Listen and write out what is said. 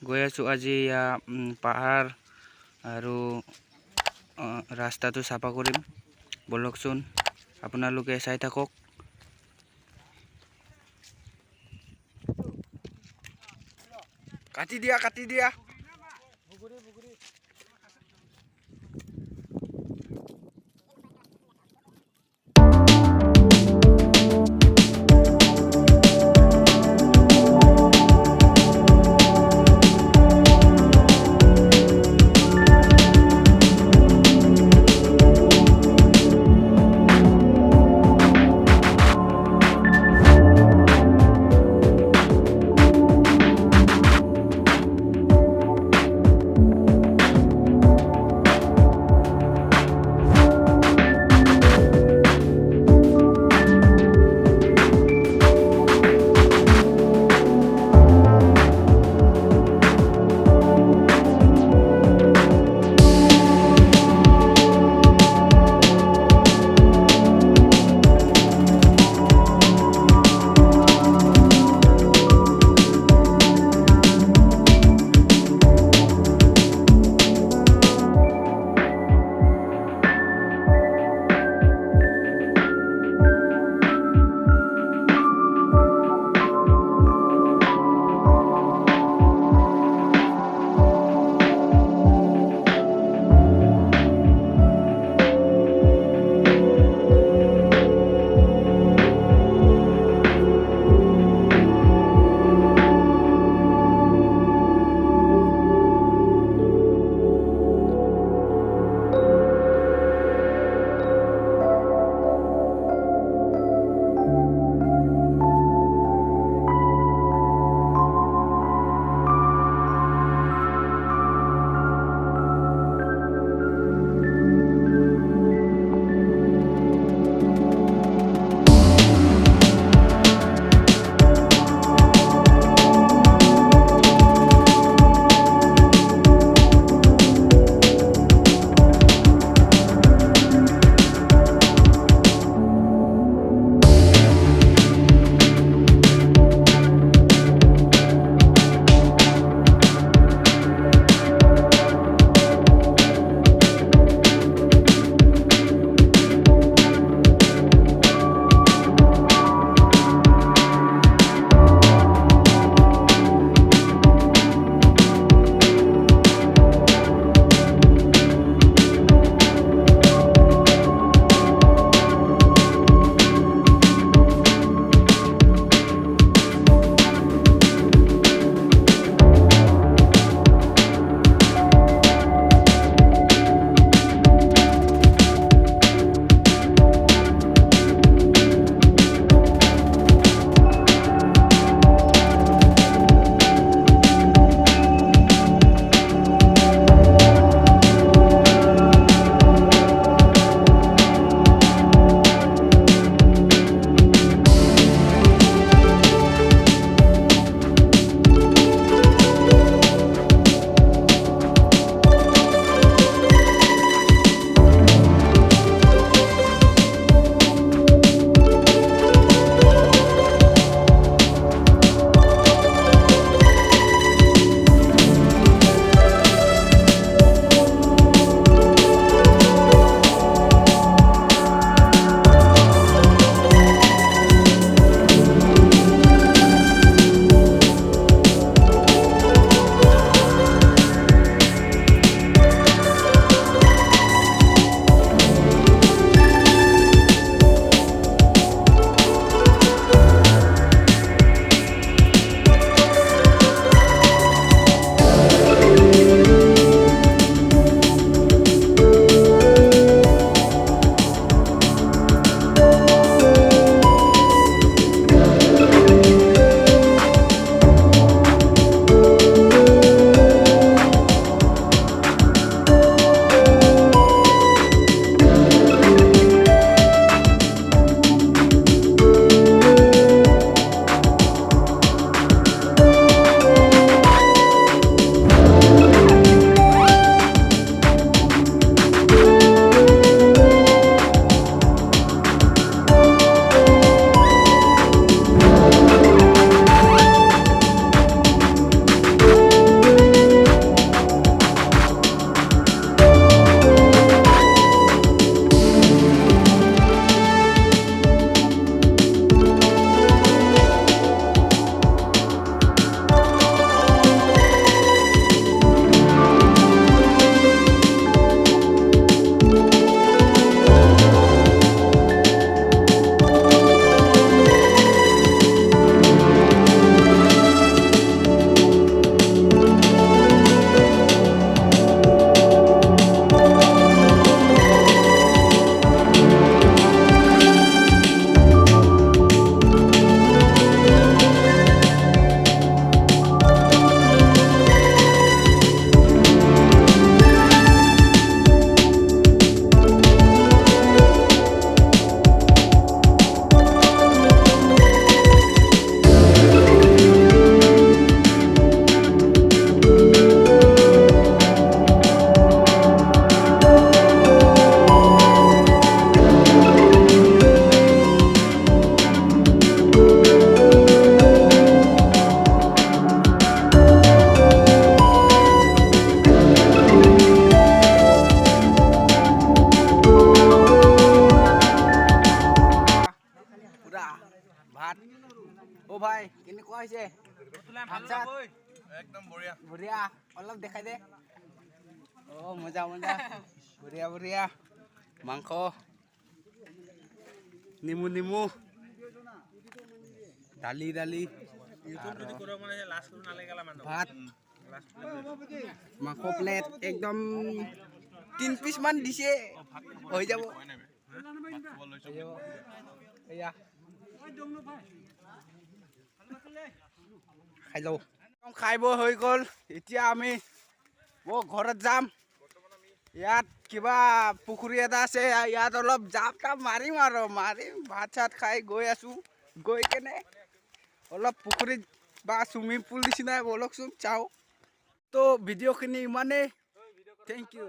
গৈ আছোঁ আজি পাহাৰ আৰু ৰাস্তাটো চাফা কৰিম। বলকচোন আপোনালোকে চাই থাকক। কাটি দিয়া। একদম বঢ়িয়া বঢ়িয়া অলপ দেখাই দে মজা মজা বঢ়িয়া বঢ়িয়া মাংস নিমু দালি ভাত মাংস প্লেট একদম 3 পিচ মান দিছে হৈ যাব এয়া খাই লওঁ খাই বৈ হৈ গ'ল এতিয়া আমি ঘৰত যাম ইয়াত কিবা পুখুৰী এটা আছে ইয়াত অলপ জাপ মাৰিম ভাত চাত খাই গৈ আছোঁ গৈ কেনে অলপ পুখুৰীত বা চুইমিং পুল নিচিনাই বলকচোন চাওঁ তো ভিডিঅ'খিনি ইমানেই থেংক ইউ